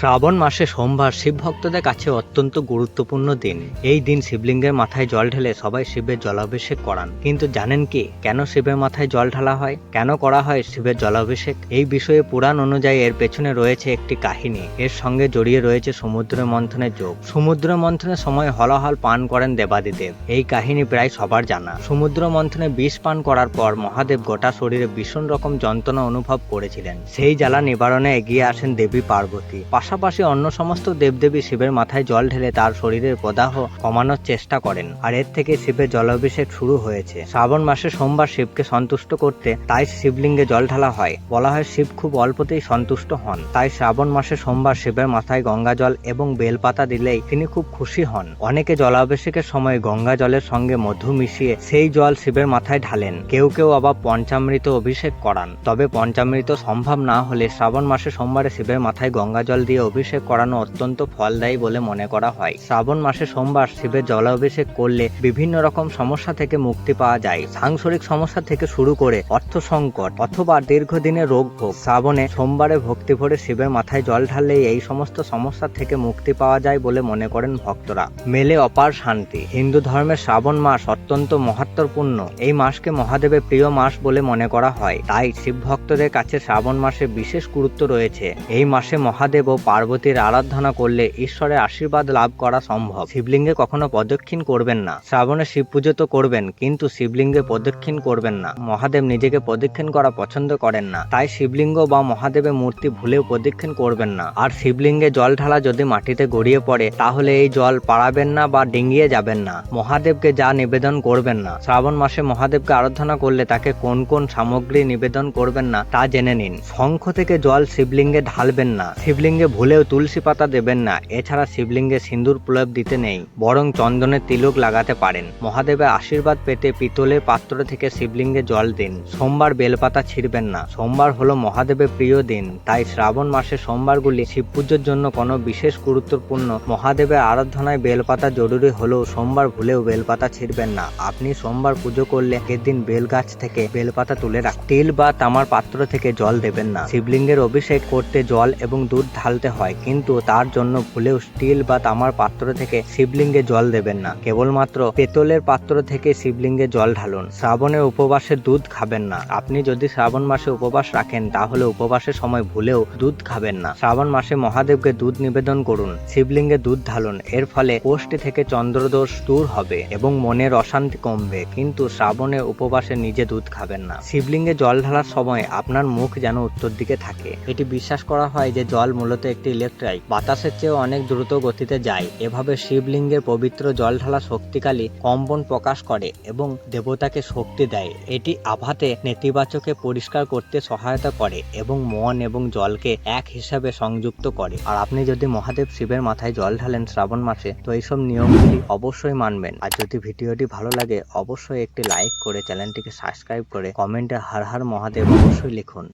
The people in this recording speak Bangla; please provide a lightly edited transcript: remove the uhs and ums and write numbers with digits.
শ্রাবণ মাসে সোমবার শিব ভক্তদের কাছে অত্যন্ত গুরুত্বপূর্ণ দিন। এই দিন শিবলিঙ্গের মাথায় জল ঢেলে সবাই শিবের জলাভিষেক করান। কিন্তু জানেন কি কেন শিবের মাথায় জল ঢালা হয়, কেন করা হয় শিবের জলাভিষেক? এই বিষয়ে পুরাণ অনুযায়ী এর পেছনে রয়েছে একটি কাহিনী। এর সঙ্গে জড়িয়ে রয়েছে সমুদ্র মন্থনের যোগ। সমুদ্র মন্থনের সময় হলাহল পান করেন দেবাদিদেব। এই কাহিনী প্রায় সবার জানা। সমুদ্র মন্থনে বিষ পান করার পর মহাদেব গোটা শরীরে ভীষণ রকম যন্ত্রণা অনুভব করেছিলেন। সেই জ্বালা নিবারণে এগিয়ে আসেন দেবী পার্বতী। পাশাপাশি অন্য সমস্ত দেবদেবী শিবের মাথায় জল ঢেলে তার শরীরের প্রদাহ কমানোর চেষ্টা করেন। আর এর থেকে শিবের জলাভিষেক শুরু হয়েছে। শ্রাবণ মাসে সোমবার শিবকে সন্তুষ্ট করতে তাই শিবলিঙ্গে জল ঢালা হয়। বলা হয় শিব খুব অল্পতেই সন্তুষ্ট হন। তাই শ্রাবণ মাসে সোমবার শিবের মাথায় গঙ্গা জল এবং বেলপাতা দিলেই তিনি খুব খুশি হন। অনেকে জলাভিষেকের সময় গঙ্গা জলের সঙ্গে মধু মিশিয়ে সেই জল শিবের মাথায় ঢালেন। কেউ কেউ আবার পঞ্চামৃত অভিষেক করান। তবে পঞ্চামৃত সম্ভব না হলে শ্রাবণ মাসে সোমবারে শিবের মাথায় গঙ্গা জল দিয়ে অভিষেক করানো অত্যন্ত ফলদায়ী বলে মনে করা হয়। শ্রাবণ মাসে সোমবার শিবের জলাভিষেক করলে বিভিন্ন রকম সমস্যা থেকে মুক্তি পাওয়া যায়। সাংসারিক সমস্যা থেকে শুরু করে অর্থ সংকট অথবা দীর্ঘদিনের রোগ ভোগ। শ্রাবণে সোমবারে ভক্তি ভরে শিবের মাথায় জল ঢাললেই এই সমস্ত সমস্যা থেকে মুক্তি পাওয়া যায় বলে মনে করেন ভক্তরা। মেলে অপার শান্তি। হিন্দু ধর্মের শ্রাবণ মাস অত্যন্ত মহত্বপূর্ণ। এই মাসকে মহাদেবের প্রিয় মাস বলে মনে করা হয়। তাই শিব ভক্তদের কাছে শ্রাবণ মাসে বিশেষ গুরুত্ব রয়েছে। এই মাসে মহাদেব ও পার্বতীর আরাধনা করলে ঈশ্বরের আশীর্বাদ লাভ করা সম্ভব। শিবলিঙ্গে কখনো প্রদক্ষিণ করবেন না। শ্রাবণে শিব পুজো তো করবেন, কিন্তু শিবলিঙ্গে প্রদক্ষিণ করবেন না। মহাদেব নিজেকে প্রদক্ষিণ করা পছন্দ করেন না। তাই শিবলিঙ্গ বা মহাদেবের মূর্তি ভুলেও প্রদক্ষিণ করবেন না। আর শিবলিঙ্গে জল ঢালা যদি মাটিতে গড়িয়ে পড়ে তাহলে এই জল পাড়াবেন না বা ডিঙিয়ে যাবেন না। মহাদেবকে যা নিবেদন করবেন না। শ্রাবণ মাসে মহাদেবকে আরাধনা করলে তাকে কোন কোন সামগ্রী নিবেদন করবেন না তা জেনে নিন। শঙ্খ থেকে জল শিবলিঙ্গে ঢালবেন না। শিবলিঙ্গে ভুলেও তুলসী পাতা দেবেন না। এছাড়া শিবলিঙ্গে সিন্দুর প্রলেপ দিতে নেই, বরং চন্দনের তিলক লাগাতে পারেন। মহাদেবের আশীর্বাদ পেতে পিতলের পাত্র থেকে শিবলিঙ্গে জল দিন। সোমবার বেলপাতা ছিঁড়বেন না। সোমবার হলো মহাদেবের প্রিয় দিন। তাই শ্রাবণ মাসে সোমবারগুলি শিব পুজোর জন্য কোনো বিশেষ গুরুত্বপূর্ণ। মহাদেবের আরাধনায় বেলপাতা জরুরি হলেও সোমবার ভুলেও বেলপাতা ছিঁড়বেন না। আপনি সোমবার পুজো করলে এদিন বেল গাছ থেকে বেলপাতা তুলে রাখ। স্টিল বা তামার পাত্র থেকে জল দেবেন না। শিবলিঙ্গের অভিষেক করতে জল এবং দুধ ঢালতে হয়, কিন্তু তার জন্য ভুলেও স্টিল বা তামার পাত্র থেকে শিবলিঙ্গে জল দেবেন না। কেবলমাত্র পেতলের পাত্র থেকে শিবলিঙ্গে জল ঢালুন। শ্রাবণে উপবাসে দুধ খাবেন না। আপনি যদি শ্রাবণ মাসে উপবাস রাখেন তাহলে উপবাসের সময় ভুলেও দুধ খাবেন না। শ্রাবণ মাসে মহাদেবকে দুধ নিবেদন করুন। শিবলিঙ্গে দুধ ঢালুন। এর ফলে কোষ্ঠী থেকে চন্দ্রদোষ দূর হবে এবং মনের অশান্তি কমবে। কিন্তু শ্রাবণে উপবাসে নিজে দুধ খাবেন না। শিবলিঙ্গে জল ঢালার সময় আপনার মুখ যেন উত্তর দিকে থাকে। এটি বিশ্বাস করা হয় যে জল মূলত একটি ইলেকট্রাইট, বাতাসের চেয়েও অনেক দ্রুত গতিতে যায়। এভাবে শিবলিঙ্গের পবিত্র জল ঢালা শক্তিশালী কম্পন প্রকাশ করে এবং দেবতাকে শক্তি দেয়। এটি আভাতে নেতিবাচকে পরিষ্কার করতে সহায়তা করে এবং মন এবং জলকে এক হিসাবে সংযুক্ত করে। আর আপনি যদি মহাদেব শিবের মাথায় জল ঢালেন শ্রাবণ মাসে, তো এইসব নিয়মগুলি অবশ্যই মানবেন। আর যদি ভিডিওটি ভালো লাগে অবশ্যই একটি লাইক করে চ্যানেলটিকে সাবস্ক্রাইব করে কমেন্টে হর হর মহাদেব অবশ্যই লিখুন।